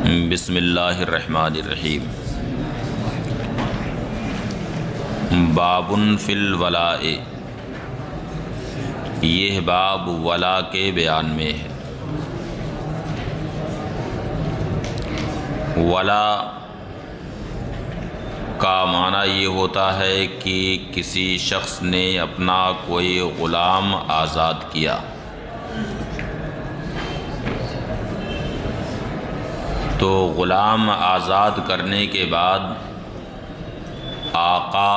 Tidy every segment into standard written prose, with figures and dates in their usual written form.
बिस्मिल्लाहिर्रहमानिर्रहीम। बाबुन फिल वलाए, यह बाब वला के बयान में है। वला का माना ये होता है कि किसी शख्स ने अपना कोई ग़ुलाम आज़ाद किया, तो ग़ुलाम आज़ाद करने के बाद आका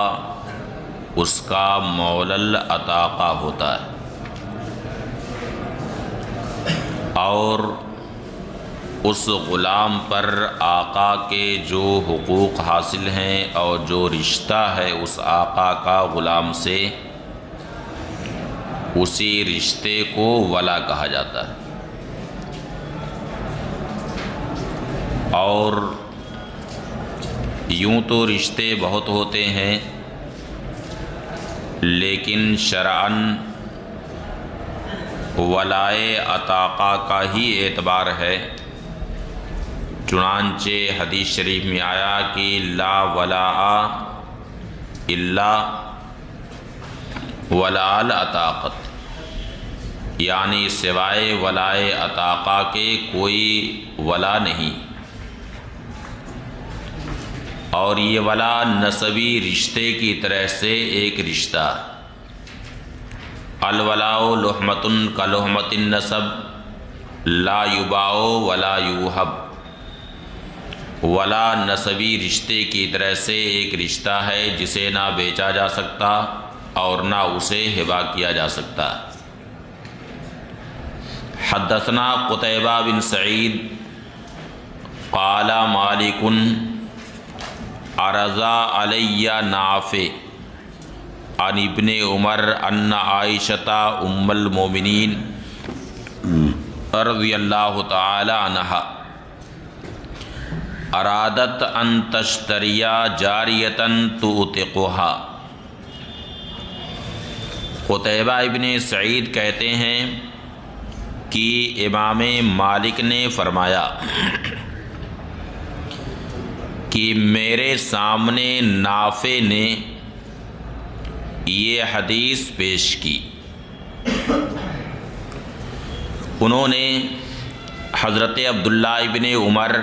उसका मौलल अताक़ा होता है और उस ग़ुलाम पर आका के जो हुकूक़ हासिल हैं और जो रिश्ता है उस आका का ग़ुलाम से, उसी रिश्ते को वला कहा जाता है। और यूँ तो रिश्ते बहुत होते हैं, लेकिन शरअन वलाए अताक़ा का ही एतबार है। चुनांचे हदीस शरीफ में आया कि ला वलाआ इल्ला वलाल अताक़त, यानी सिवाय वलाए अताक़ा के कोई वला नहीं। और ये वला नसबी रिश्ते की तरह से एक रिश्ता, अलवलाओ लुहमतुन का लुहमतिन नसब ला युबाओ वला यूहब। वला नसबी रिश्ते की तरह से एक रिश्ता है जिसे ना बेचा जा सकता और ना उसे हिबा किया जा सकता। हद्दसना क़ुतैबा बिन सईद क़ाला मालिकुन अरज़ा अलैया नाफ़े अन इब्ने उमर अन्ना आयशता उम्मुल मोमिनीन रज़ियल्लाहु तआला अन्हा अरादत अन तश्तरिया जारियतन तुतिक़ुहा। क़ुतैबा इब्ने सईद कहते हैं कि इमाम मालिक ने फरमाया कि मेरे सामने नाफ़े ने ये हदीस पेश की। उन्होंने हज़रत अब्दुल्ला इब्ने उमर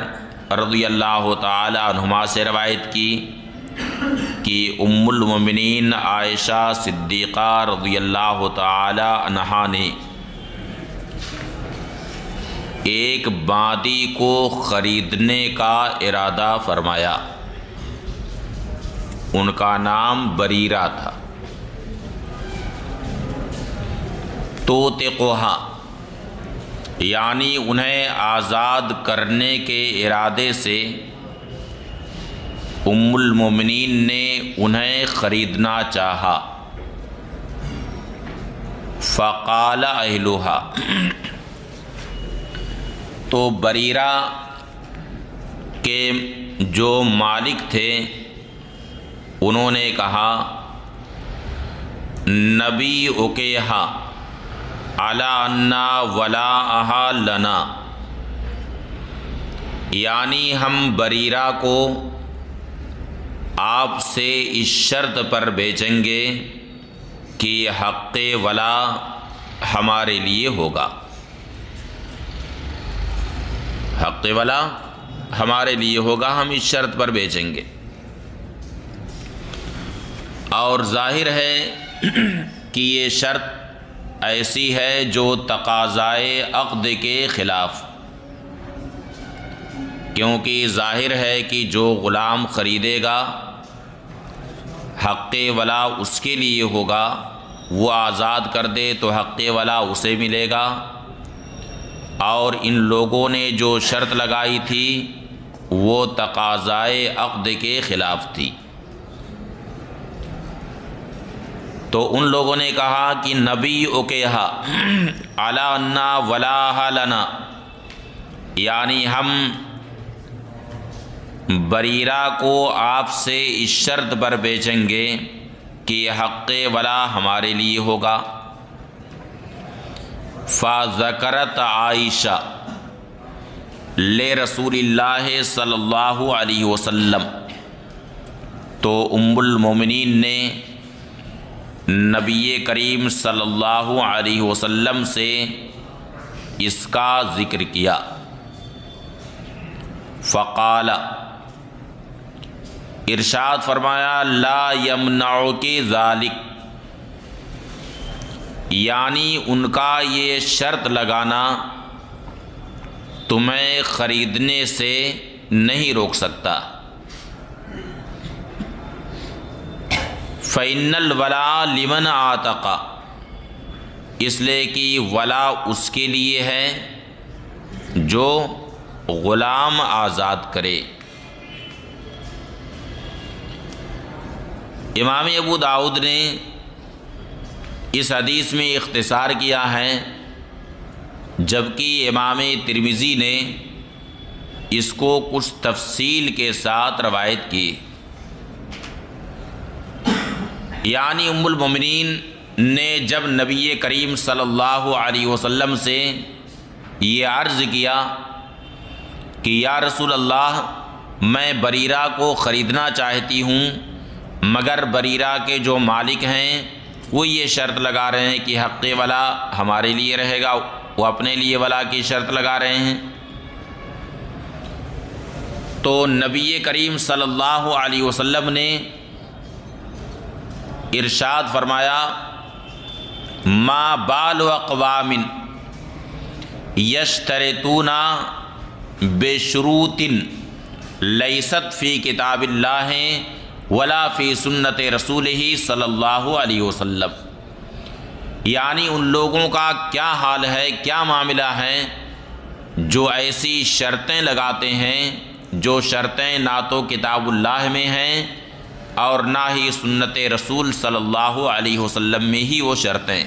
रज़ियल्लाहु ताला अन्हुमा से रवायत की कि उम्मुल मोमिनीन आयशा सिद्दीक़ा रज़ियल्लाहु ताला अन्हा ने एक बादी को ख़रीदने का इरादा फरमाया। उनका नाम बरीरा था। तुतिक़ुहा यानी उन्हें आज़ाद करने के इरादे से उम्मुल मोमिनीन ने उन्हें ख़रीदना चाहा। फ़क़ाल अहलुहा, तो बरीरा के जो मालिक थे उन्होंने कहा नबी उकेहा अला अन्ना वलाअहा लना, यानी हम बरीरा को आपसे इस शर्त पर बेचेंगे कि हक़्क़े वला हमारे लिए होगा। हक़्क़े वला हमारे लिए होगा, हम इस शर्त पर बेचेंगे। और ज़ाहिर है कि ये शर्त ऐसी है जो तक़ाज़ाए अक़्द के ख़िलाफ़, क्योंकि ज़ाहिर है कि जो ग़ुलाम ख़रीदेगा हक़्क़े वला उसके लिए होगा, वो आज़ाद कर दे तो हक़्क़े वला उसे मिलेगा। और इन लोगों ने जो शर्त लगाई थी वो तक़ाज़ाए अक़्द के ख़िलाफ़ थी। तो उन लोगों ने कहा कि नबी उकेहा अला अन्ना वलाहा लना, यानी हम बरीरा को आपसे इस शर्त पर बेचेंगे कि हक़्क़े वला हमारे लिए होगा। फ़ज़करत आयशा, ले रसूलिल्लाह सल्लल्लाहु अलैहि वसल्लम, तो उम्मुल मोमिनीन ने नबी करीम सल्लल्लाहु अलैहि वसल्लम से इसका ज़िक्र किया। फ़क़ाला, इरशाद फरमाया, ला यमनउकी ज़ालिक, यानी उनका ये शर्त लगाना तुम्हें ख़रीदने से नहीं रोक सकता। फ़इन्नल वला लिमन आतका, इसलिए कि वला उसके लिए है जो ग़ुलाम आज़ाद करे। इमाम अबू दाऊद ने इस हदीस में इख्तिसार किया है, जबकि इमाम तिरमिज़ी ने इसको कुछ तफसील के साथ रवायत की। यानी उम्मुल मोमिनीन ने जब नबी करीम सल्लल्लाहु अलैहि वसल्लम से ये अर्ज़ किया कि या रसूल अल्लाह, मैं बरीरा को ख़रीदना चाहती हूँ, मगर बरीरा के जो मालिक हैं वो ये शर्त लगा रहे हैं कि हक़्क़े वला हमारे लिए रहेगा, वो अपने लिए वला की शर्त लगा रहे हैं। तो नबी करीम सल्लल्लाहु अलैहि वसल्लम ने इरशाद फरमाया, मा बाल अक़वामिन यश्तरतूना बेशुरूतिन लैसत फ़ी किताबिल्लाह वला फ़ी सुन्नत रसूलिही सल्लल्लाहु अलैहि वसल्लम, यानी उन लोगों का क्या हाल है, क्या मामला है जो ऐसी शर्तें लगाते हैं जो शर्तें ना तो किताबुल्लाह में हैं और ना ही सुन्नत रसूल सल्लल्लाहु अलैहि वसल्लम में ही वो शर्तें।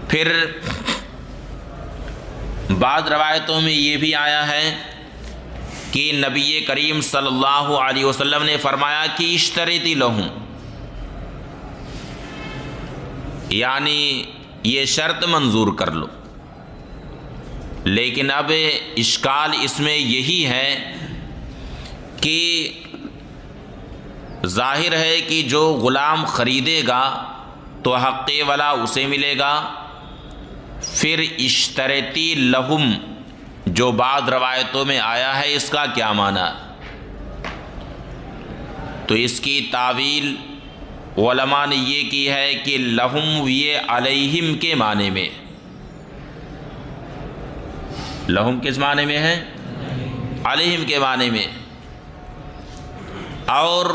फिर बाद रवायतों में ये भी आया है कि नबी करीम सल्लल्लाहु अलैहि वसल्लम ने फरमाया कि इश्तरती लहूं, यानी ये शर्त मंजूर कर लो। लेकिन अब इश्काल इसमें यही है कि ज़ाहिर है कि जो ग़ुलाम ख़रीदेगा तो हक़्क़े वला उसे मिलेगा। फिर इश्तरती लहुम जो बाद रवायतों में आया है, इसका क्या माना? तो इसकी तावील उलमा ने ये की है कि लहुम ये अलैहिम के माने में। लहुम किस माने में है? अलैहिम के माने में। और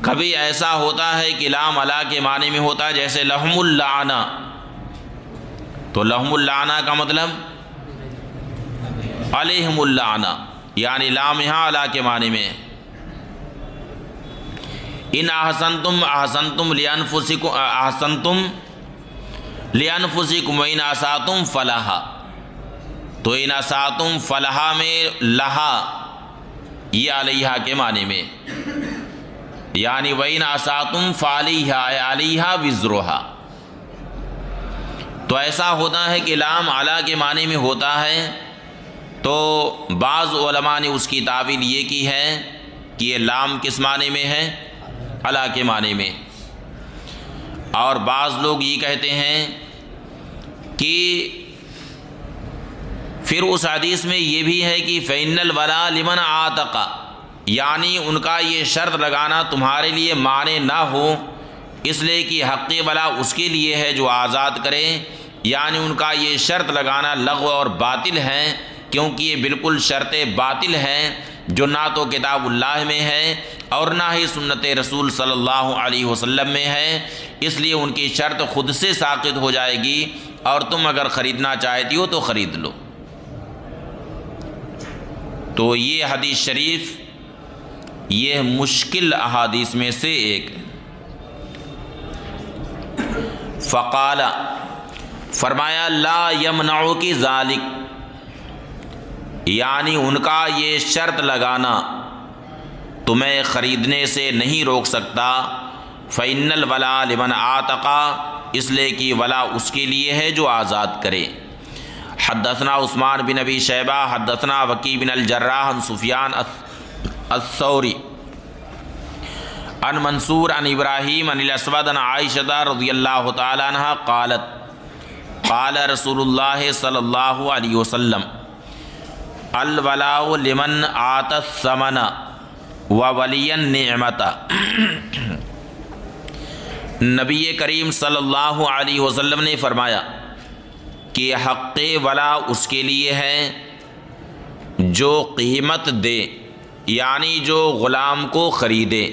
कभी ऐसा होता है कि लाम अला के माने में होता है, जैसे लहुमुल लाना, तो लहुमुल लाना का मतलब अलैहिमुल लाना, यानी लाम यहाँ अला के माने में। इन अहसनतुम लिअनफुसिकुम व इन असातुम फलाहा, तो इन असातुम फलाहा में लहा ये अलैहा के माने में, यानी व इन असातुम फालिहा अलैहा विज़्रुहा। तो ऐसा होता है कि लाम अला के माने में होता है, तो बाज़ उलमा ने उसकी तावील ये की है कि ये लाम किस माने में है? अला के माने में। और बाज़ लोग ये कहते हैं कि फिर उस हदीस में ये भी है कि फ़इन्नल वला लिमन आतका, यानी उनका ये शर्त लगाना तुम्हारे लिए माने ना हो, इसलिए कि हक़्क़े वला उसके लिए है जो आज़ाद करे। यानी उनका ये शर्त लगाना लग़्व और बातिल है, क्योंकि ये बिल्कुल शर्तें बातिल हैं जो ना तो किताबुल्लाह में है और ना ही सुन्नत रसूल सल्लल्लाहु अलैहि वसल्लम में है। इसलिए उनकी शर्त ख़ुद से साक़ित हो जाएगी और तुम अगर ख़रीदना चाहती हो तो ख़रीद लो। तो ये हदीस शरीफ ये मुश्किल अहादीस में से एक। फ़क़ाला, फरमाया, ला यमनउकी ज़ालिक, यानी उनका ये शर्त लगाना तुम्हें ख़रीदने से नहीं रोक सकता। फ़इन्नल वला लिमन आतका, इसलिए कि वला उसके लिए है जो आज़ाद करे। हद्दसना उस्मान बिन अबी शैबा हद्दसना वकी बिन अल-जर्राह अन सुफियान अस-सौरी अन मंसूर अन इब्राहीम अनिल अस्वद अन आयशा रज़ियल्लाहु तआला अन्हा क़ालत क़ाल रसूलुल्लाह सल्लल्लाहु अलैहि वसल्लम अल वलाउ लिमन आतस समना व वलियन निअमता। नबी करीम सल्लल्लाहु अलैहि वसल्लम ने फरमाया कि हक़्क़े वला उसके लिए है जो कीमत दे, यानी जो ग़ुलाम को ख़रीदे,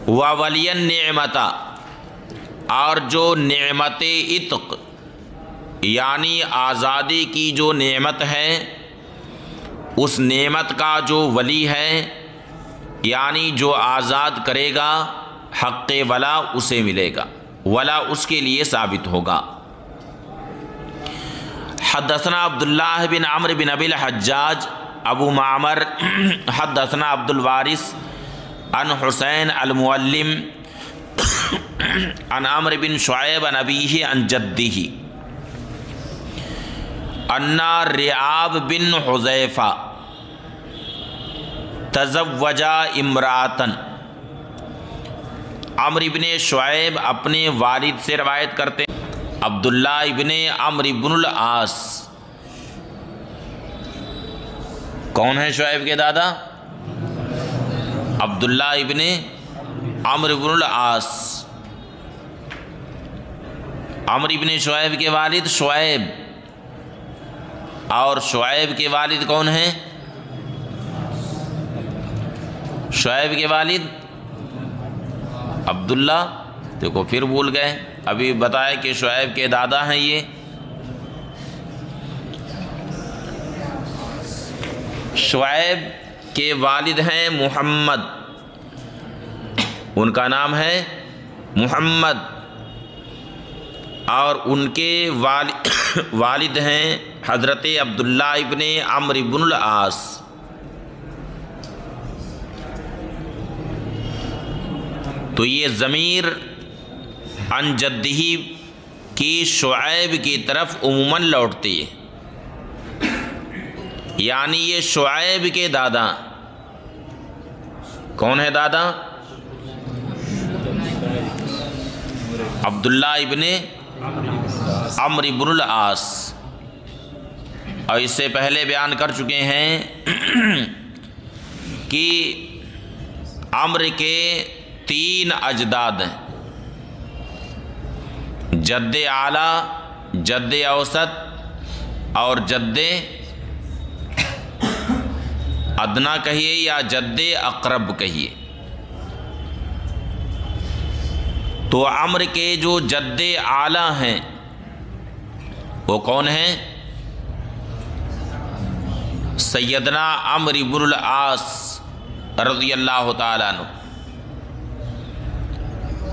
व वलियन निअमता और जो नेमत इत्क़ यानी आज़ादी की जो नेमत है उस नेमत का जो वली है यानी जो आज़ाद करेगा, हक़्क़े वला उसे मिलेगा, वला उसके लिए साबित होगा। हद्दसना अब्दुल्लाह बिन अम्र बिन अबिल हज्जाज अबू मामर हद्दसना अब्दुल वारिस अन हुसैन अल-मुअल्लिम अन अम्र बिन शुऐब अन अबीही अन जद्दिही अन्ना रिआब बिन हुज़ैफ़ा तज़व्वजा इम्रातन। अम्र इब्ने शुऐब अपने वालिद से रवायत करते हैं। अब्दुल्ला इब्ने अम्र इब्नुल आस, कौन है शुऐब के दादा? अब्दुल्ला इब्ने अम्र इब्नुल आस। अम्र इब्ने शुऐब के वालिद शुऐब, और शुऐब के वालिद कौन हैं? शुऐब के वालिद अब्दुल्ला। देखो फिर भूल गए, अभी बताया कि शुऐब के दादा हैं ये। शुऐब के वालिद हैं मुहम्मद, उनका नाम है मुहम्मद, और उनके वालिद हैं हज़रत अब्दुल्ला इब्ने अम्र इब्नुल आस। तो ये ज़मीर अन जद्दिही की शुऐब की तरफ उमूमन लौटती है, यानी ये शुऐब के दादा कौन है? दादा अब्दुल्ला इब्ने अम्र इब्नुल आस। और इससे पहले बयान कर चुके हैं कि अम्र के 3 अजदाद हैं, जद्दे आला, जद्दे औसत और जद्दे अदना कहिए या जद्दे अक़रब कहिए। तो अम्र के जो जद्दे आला हैं वो कौन हैं? सैयदना अम्र इब्नुल आस रज़ियल्लाहु ताला अन्हु।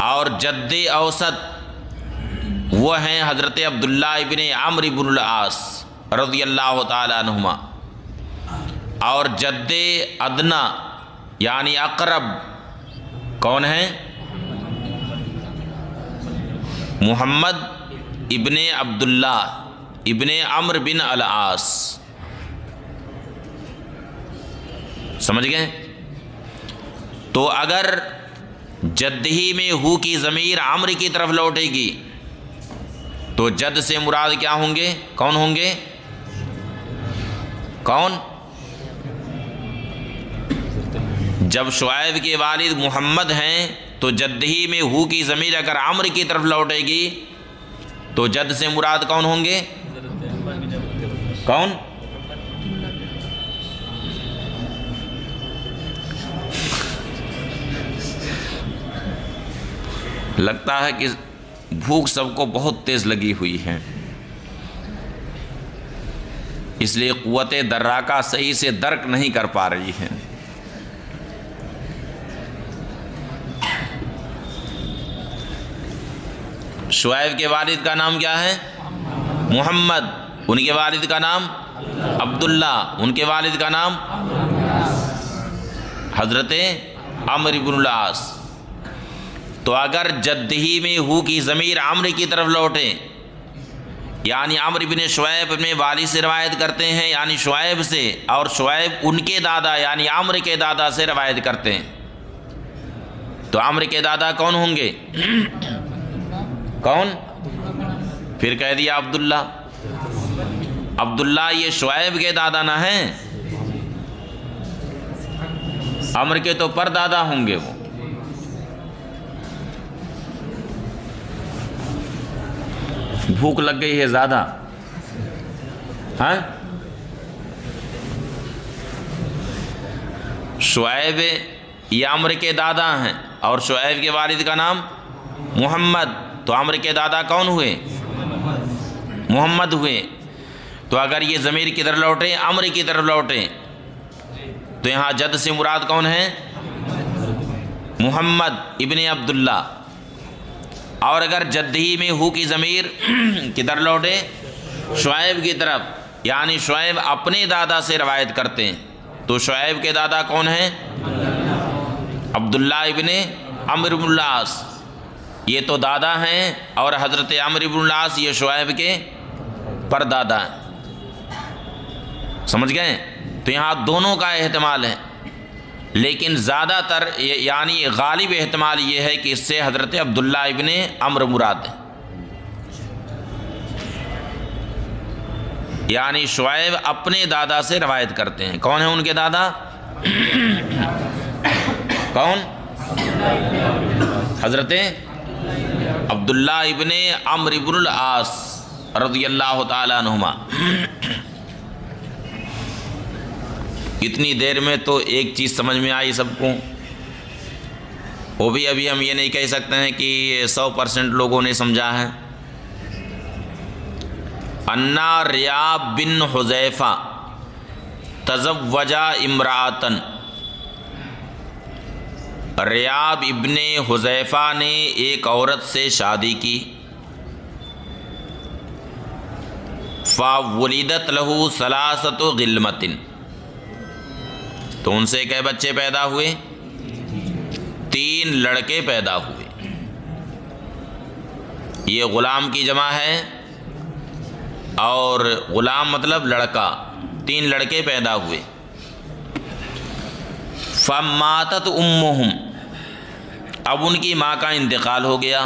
और जद्दे औसत वो हैं हज़रत अब्दुल्ला इब्ने अम्र इब्नुल आस रज़ियल्लाहु ताला अन्हुमा। और जद्दे अदना यानी अक़रब कौन हैं? मुहम्मद इब्ने अब्दुल्ला इब्ने अम्र बिन अल-आस। समझ गए? तो अगर जद्दी में हु की ज़मीर अम्र की तरफ लौटेगी तो जद से मुराद क्या होंगे? कौन होंगे? कौन? जब शुऐब के वालिद मुहम्मद हैं तो जद्दी में हु की ज़मीर अगर अम्र की तरफ लौटेगी तो जद से मुराद कौन होंगे? कौन? लगता है कि भूख सबको बहुत तेज़ लगी हुई है, इसलिए क़ुव्वत दर्राका सही से दर्क नहीं कर पा रही है। शुऐब के वालिद का नाम क्या है? मुहम्मद। उनके वालिद का नाम अब्दुल्ला। उनके वालिद का नाम हज़रत अम्र इब्नुल आस। तो अगर जद्दी में हु की ज़मीर अम्र की तरफ लौटे यानी अम्र इब्न शुऐब अपने वालिद से रवायत करते हैं यानी शुऐब से, और शुऐब उनके दादा यानी अम्र के दादा से रवायत करते हैं। तो अम्र के दादा कौन होंगे? कौन? फिर कह दिया अब्दुल्ला। अब्दुल्ला ये शुऐब के दादा ना हैं, अम्र के तो परदादा होंगे वो। भूख लग गई है ज़्यादा, हाँ? शुऐब ये अम्र के दादा हैं और शुऐब के वालिद का नाम मोहम्मद, तो अम्र के दादा कौन हुए? मोहम्मद हुए। तो अगर ये ज़मीर की तरफ लौटे, अम्र की तरफ लौटे, तो यहाँ जद से मुराद कौन है? मोहम्मद इब्ने अब्दुल्ला। और अगर जद्दी में हु की ज़मीर किधर लौटे? शुऐब की तरफ, यानी शुऐब अपने दादा से रवायत करते हैं, तो शुऐब के दादा कौन हैं? अब्दुल्ला इब्ने अम्र इब्नुल आस, ये तो दादा हैं, और हज़रत अम्र इब्नुल आस ये शुऐब के परदादा हैं। समझ गए? तो यहाँ दोनों का एहतमाल है, लेकिन ज़्यादातर यानी गालिब एहतमाल ये है कि इससे हज़रत अब्दुल्ला इब्ने अम्र मुराद है। यानी शुऐब अपने दादा से रवायत करते हैं। कौन है उनके दादा? कौन? हज़रत अब्दुल्ला इब्ने अम्र इब्नुल आस रज़ियल्लाहु ताला अन्हुमा। इतनी देर में तो एक चीज़ समझ में आई सबको, वो भी अभी हम ये नहीं कह सकते हैं कि 100% लोगों ने समझा है। अन्ना रियाब बिन हुज़ैफ़ा तज़व्वजा इम्रातन, रियाब इब्ने हुज़ैफ़ा ने एक औरत से शादी की। फ़वुलिदत लहू सलासतु गिल्मतिन, तो उनसे कई बच्चे पैदा हुए? 3 लड़के पैदा हुए। ये ग़ुलाम की जमा है, और ग़ुलाम मतलब लड़का। 3 लड़के पैदा हुए। फ़मातत उम्मुहुम, अब उनकी माँ का इंतकाल हो गया।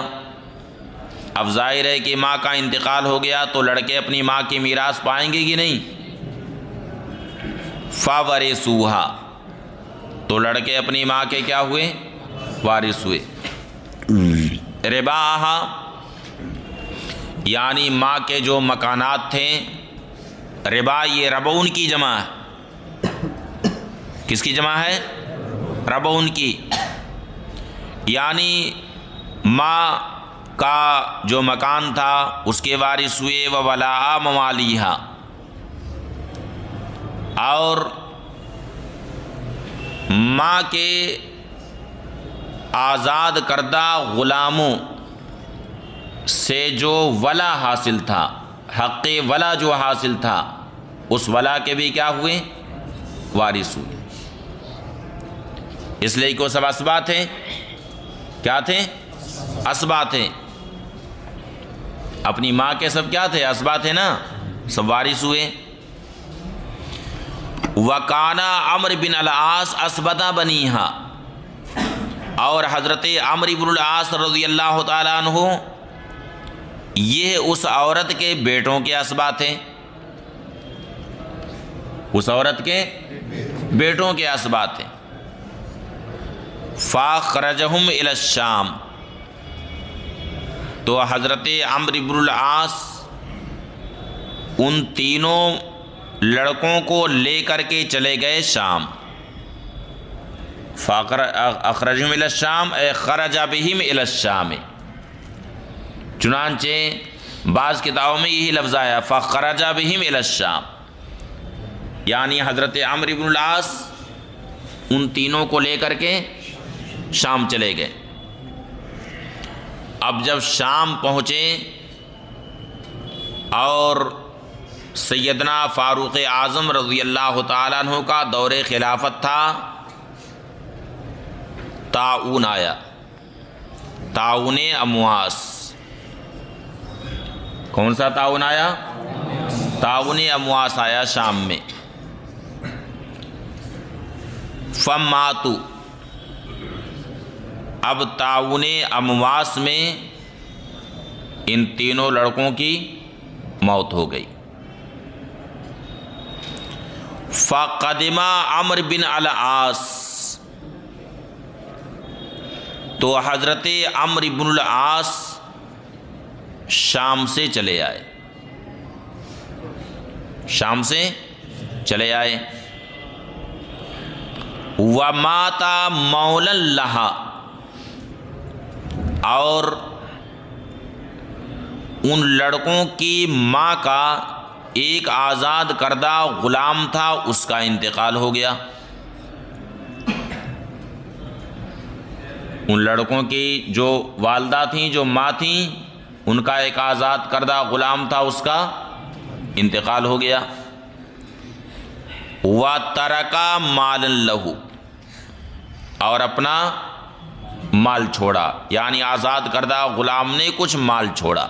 अब ज़ाहिर है कि माँ का इंतकाल हो गया तो लड़के अपनी माँ की मीरास पाएंगे कि नहीं? फ़वरिसूहा, तो लड़के अपनी माँ के क्या हुए? वारिस हुए। रिबाहा, यानी माँ के जो मकानात थे, रिबा ये रबउन की जमा है। किसकी जमा है? रबउन की। यानी माँ का जो मकान था उसके वारिस हुए। व वला मवालिहा, और माँ के आज़ाद करदा ग़ुलामों से जो वला हासिल था, हक़ वला जो हासिल था, उस वला के भी क्या हुए? वारिस हुए। इसलिए को सब असबा थे। क्या थे? असबा थे। अपनी माँ के सब क्या थे? असबा थे ना, सब वारिस हुए। वकाना अम्र बिन अल-आस असबदा बनीहा, और हज़रत अम्र इब्नुल आस रज़ियल्लाहु ताला अन्हु ये उस औरत के बेटों के असबा थे। उस औरत के बेटों के असबा थे। फ़ाख़रजहुम इलश्शाम, तो हज़रत अम्र इब्नुल आस उन तीनों लड़कों को लेकर के चले गए शाम। फ़ाख़रजहुम इलश्शाम ए ख़रजा बिहिम इलश्शाम, चुनांचे बाज़ किताबों में यही लफ्ज़ आया फ़ाख़रजा बिहिम इलश्शाम, यानी हज़रत अम्र इब्नुल आस उन तीनों को लेकर के शाम चले गए। अब जब शाम पहुँचे और सैयदना फ़ारूक़ आज़म रज़ियल्लाहु ताला अन्हु का दौरे खिलाफत था, ताऊन आया, ताऊन अमवास। कौन सा ताउन आया? ताउन अमवास आया शाम में। फम्मातु, अब ताउन अमवास में इन तीनों लड़कों की मौत हो गई। फ़क़दिमा अम्र बिन अल आस, तो हज़रत अम्र इब्न अल आस शाम से चले आए, शाम से चले आए। व माता मौलन लहा, और उन लड़कों की माँ का एक आज़ाद करदा ग़ुलाम था, उसका इंतकाल हो गया। उन लड़कों की जो वालदा थीं, जो माँ थीं, उनका एक आज़ाद करदा ग़ुलाम था, उसका इंतकाल हो गया। व तरका मालन लहू, और अपना माल छोड़ा, यानी आज़ाद करदा ग़ुलाम ने कुछ माल छोड़ा।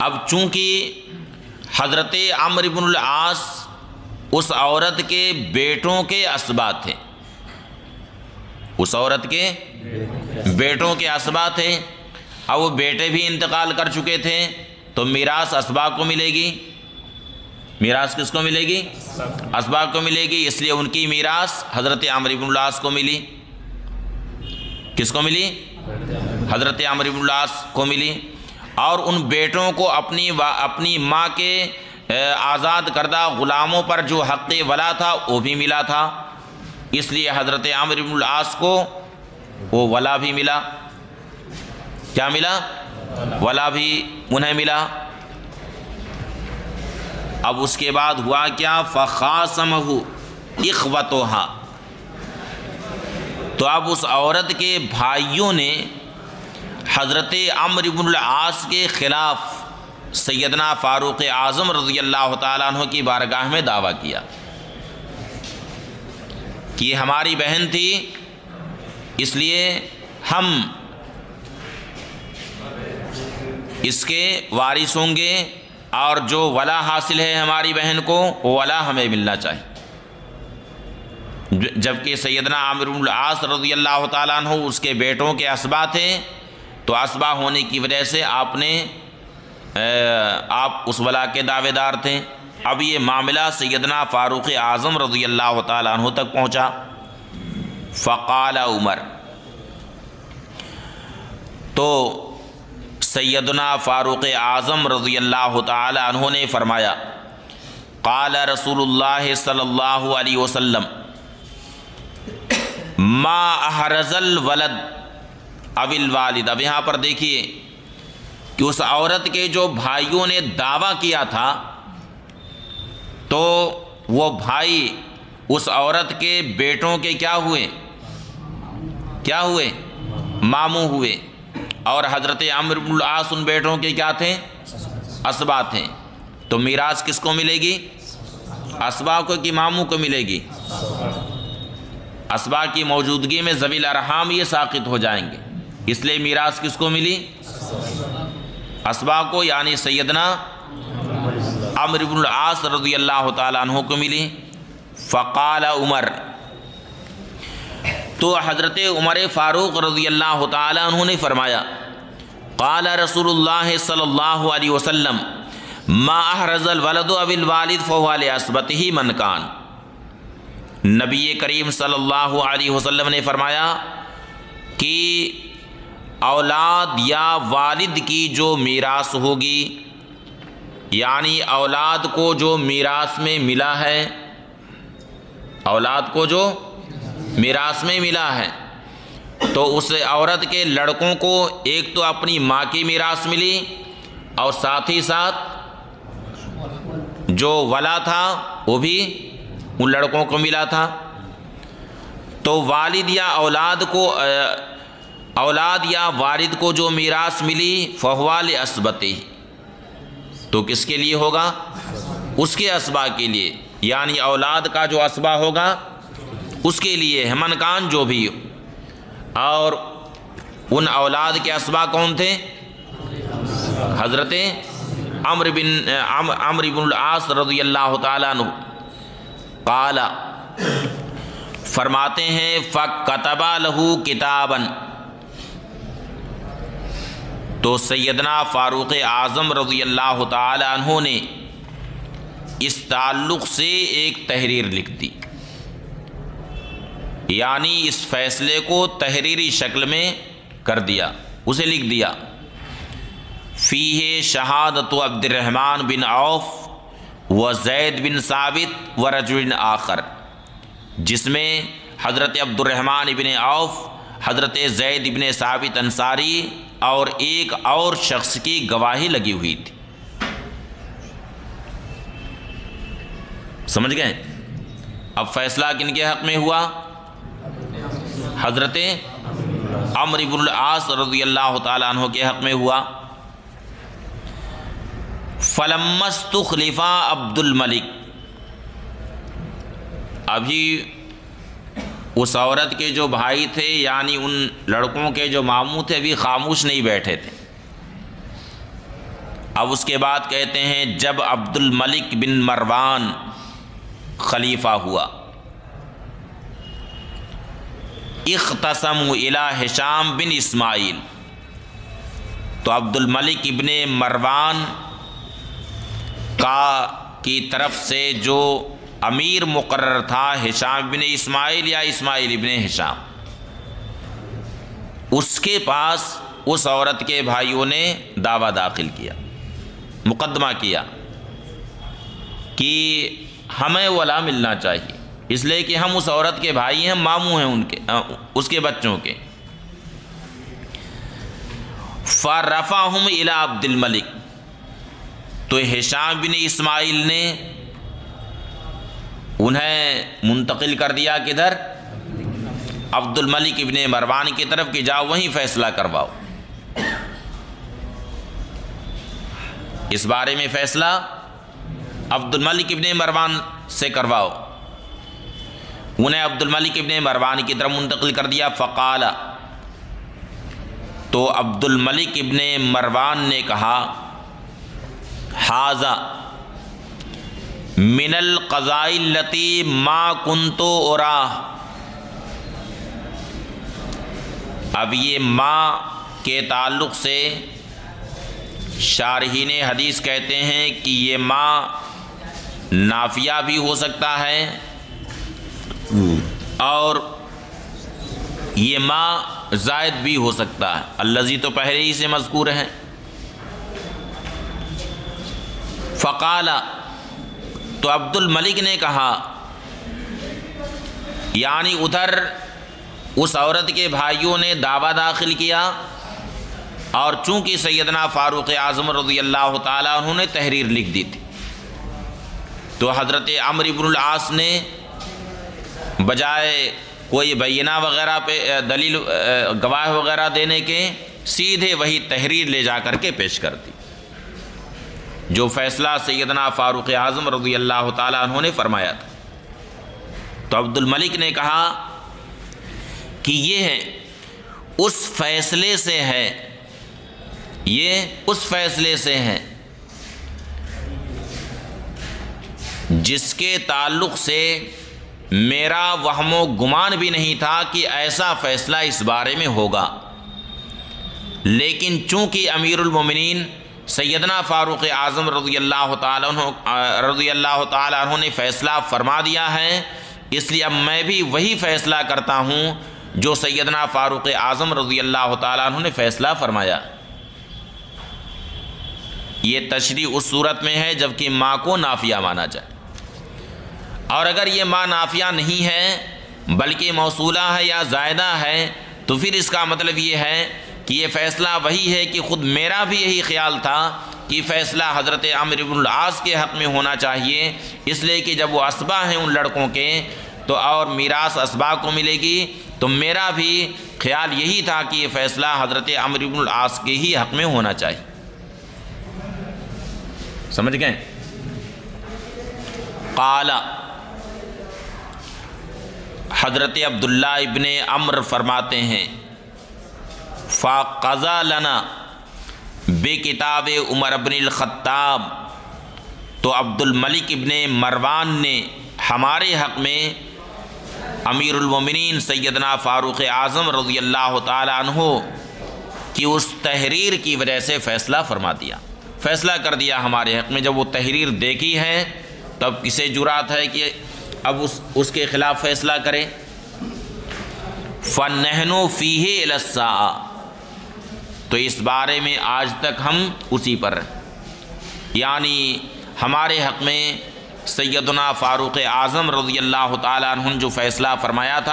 अब चूंकि हज़रत अम्र इब्न अल आस उस औरत के बेटों के असबा थे, उस औरत के बेटों के असबा थे। अब वो बेटे भी इंतकाल कर चुके थे, तो मीरास असबा को मिलेगी। मीरास किसको मिलेगी? असबा को मिलेगी। इसलिए उनकी मीरास हज़रत अम्र इब्न अल आस को मिली। किसको मिली? हज़रत अम्र इब्न अल आस को मिली। और उन बेटों को अपनी माँ के आज़ाद करदा ग़ुलामों पर जो हक़ वला था वो भी मिला था। इसलिए हज़रत अम्र इब्न अल आस को वो वला भी मिला। क्या मिला? वला भी उन्हें मिला। अब उसके बाद हुआ क्या? फ़ख़ासमहु इख़्वतुहा, तो अब उस औरत के भाइयों ने हज़रत अम्र इब्न अल आस के ख़िलाफ़ सैयदना फ़ारूक़ आज़म रज़ियल्लाहु ताला अन्हु की बारगाह में दावा किया कि हमारी बहन थी, इसलिए हम इसके वारिस होंगे, और जो वला हासिल है हमारी बहन को, वो वला हमें मिलना चाहिए। जबकि सैयदना अम्र इब्न अल आस रज़ियल्लाहु ताला अन्हु उसके बेटों के असबा थे, तो असबा होने की वजह से आप उस वला के दावेदार थे। अब ये मामला सैयदना फ़ारूक़ आज़म रज़ियल्लाहु ताला अन्हु तक पहुँचा। फ़क़ाल उमर, तो सैयदना फ़ारूक़ आज़म रज़ियल्लाहु ताला अन्हु ने फ़रमाया, क़ाल रसूलुल्लाह सल्लल्लाहु अलैहि वसल्लम मा अहरज़ल वलद अविल वालिद। अब यहाँ पर देखिए कि उस औरत के जो भाइयों ने दावा किया था, तो वो भाई उस औरत के बेटों के क्या हुए? क्या हुए? मामू हुए। और हज़रत अम्र इब्न अल आस उन बेटों के क्या थे? असबा थे। तो मीरास किसको मिलेगी? असबा को कि मामू को मिलेगी? असबा की मौजूदगी में ज़वील अरहाम ये साक़ित हो जाएंगे, इसलिए मीरास किसको मिली? असबा को, यानी सैयदना अम्र इब्न अल आस रज़ियल्लाहु ताला अन्हु को मिली। फ़क़ाल उमर, तो हज़रत उमर फ़ारूक़ रज़ियल्लाहु ताला अन्हु ने फ़रमाया, क़ाल रसूलुल्लाह सल्लल्लाहु अलैहि वसल्लम मा अहरज़ल वलदु अविल वालिद फ़हुवा लिअस्बतिही मन कान। नबी करीम सल्लल्लाहु अलैहि वसल्लम ने फ़रमाया कि औलाद या वालिद की जो मीरास होगी, यानी औलाद को जो मीरास में मिला है, औलाद को जो मीरास में मिला है, तो उस औरत के लड़कों को एक तो अपनी माँ की मीरास मिली, और साथ ही साथ जो वला था वो भी उन लड़कों को मिला था। तो वालिद या औलाद या वारिद को जो मीरास मिली फ़हुवा लिअस्बतिही, तो किसके लिए होगा? उसके असबा के लिए, यानी औलाद का जो असबा होगा उसके लिए है, मनकान जो भी हो। और उन औलाद के असबा कौन थे? हज़रत अम्र इब्नुल आस रज़ियल्लाहु ताला अन्हु क़ाला फरमाते हैं फ़कतबा लहू किताबन, तो सैयदना फ़ारूक़ आज़म रज़ियल्लाहु ताला अन्हु ने इस ताल्लुक़ से एक तहरीर लिख दी, यानी इस फ़ैसले को तहरीरी शक्ल में कर दिया, उसे लिख दिया। फ़ीहे शहादत अब्दुर्रहमान बिन औफ़ व ज़ैद बिन साबित व रजुल आखर, जिसमें हज़रत अब्दुर्रहमान इब्न औफ़, हज़रत ज़ैद इब्न साबित अंसारी और एक और शख्स की गवाही लगी हुई थी। समझ गए? अब फैसला किनके हक़ में हुआ? हज़रत अम्र इब्नुल आस रज़ियल्लाहु ताला अन्हु के हक़ में हुआ। फलम्मस्तुख़लिफ़ा अब्दुल मलिक, अभी उस औरत के जो भाई थे यानी उन लड़कों के जो मामू थे अभी खामोश नहीं बैठे थे। अब उसके बाद कहते हैं जब अब्दुल मलिक बिन मरवान खलीफा हुआ, इख्तसमु इला हिशाम बिन इस्माइल, तो अब्दुल मलिक इब्ने मरवान की तरफ से जो अमीर मुकर्रर था हिशाम बिन इस्माइल या इस्माइल इब्ने हिशाम, उसके पास उस औरत के भाइयों ने दावा दाखिल किया, मुकदमा किया कि हमें वला मिलना चाहिए, इसलिए कि हम उस औरत के भाई हैं, मामू हैं उनके, उसके बच्चों के। फ़रफ़अहुम इला अब्दुल मलिक, तो हिशाम बिन इस्माइल ने उन्हें मुंतकिल कर दिया किधर? अब्दुल मलिक इब्ने मरवान की तरफ कि जाओ वहीं फ़ैसला करवाओ, इस बारे में फ़ैसला अब्दुल मलिक इब्ने मरवान से करवाओ। उन्हें अब्दुल मलिक इब्ने मरवान की तरफ मुंतकिल कर दिया। फ़क़ाला, तो अब्दुल मलिक इब्ने मरवान ने कहा हाज़ा मिनल क़ज़ाइल लती मा कुन्तु उरा, अब ये माँ के ताल्लुक़ से शारहीन हदीस कहते हैं कि ये माँ नाफिया भी हो सकता है और ये माँ ज़ायद भी हो सकता है। अल्लज़ी तो पहले ही से मज़कूर है। फ़क़ाला, तो अब्दुल मलिक ने कहा, यानी उधर उस औरत के भाइयों ने दावा दाखिल किया और चूँकि सैयदना फ़ारूक़ आज़म रज़ियल्लाहु ताला उन्होंने तहरीर लिख दी थी, तो हज़रत अम्र इब्नुल आस ने बजाय कोई बैना वग़ैरह पे दलील गवाह वग़ैरह देने के सीधे वही तहरीर ले जा कर के पेश कर दी, जो फ़ैसला सैयदना फ़ारूक़ आज़म रज़ियल्लाहु ताला उन्होंने फरमाया था। तो अब्दुल मलिक ने कहा कि ये है उस फ़ैसले से है, ये उस फ़ैसले से है जिसके ताल्लुक़ से मेरा वहमो गुमान भी नहीं था कि ऐसा फ़ैसला इस बारे में होगा, लेकिन चूँकि अमीरुल मोमिनीन सैयदना फ़ारूक़ आज़म रज़ियल्लाहु ताला अन्हु ने फ़ैसला फ़रमा दिया है, इसलिए अब मैं भी वही फ़ैसला करता हूँ जो सैयदना फ़ारूक़ आज़म रज़ियल्लाहु ताला अन्हु ने फ़ैसला फ़रमाया। ये तशरीह उस सूरत में है जबकि माँ को नाफिया माना जाए, और अगर ये माँ नाफिया नहीं है बल्कि मौसूला है या ज़ायदा है, तो फिर इसका मतलब ये है कि ये फ़ैसला वही है कि ख़ुद मेरा भी यही ख्याल था कि फ़ैसला हज़रत अम्र इब्नुल आस के हक़ में होना चाहिए, इसलिए कि जब वो असबा हैं उन लड़कों के तो और मीरास असबा को मिलेगी, तो मेरा भी ख्याल यही था कि ये फ़ैसला हज़रत अम्र इब्नुल आस के ही हक़ में होना चाहिए। समझ गए? क़ाला, हज़रत अब्दुल्ला इब्ने अम्र फरमाते हैं फ़क़ज़ा लना, बे किताब उमर इब्नुल ख़त्ताब, तो अब्दुल मलिक इब्ने मरवान ने हमारे हक़ में अमीरुल मोमिनीन सैयदना फ़ारूक़ आज़म रज़ियल्लाहु ताला अन्हु की उस तहरीर की वजह से फ़ैसला फ़रमा दिया, फ़ैसला कर दिया हमारे हक़ में। जब वो तहरीर देखी है तब किसे जुरात है कि अब उसके ख़िलाफ़ फ़ैसला करे। फ़न्नहनु फ़ीही इलस्सा, तो इस बारे में आज तक हम उसी पर, यानी हमारे हक़ में सैयदना फ़ारूक़ आज़म रज़ियल्लाहु ताला अन्हु जो फ़ैसला फ़रमाया था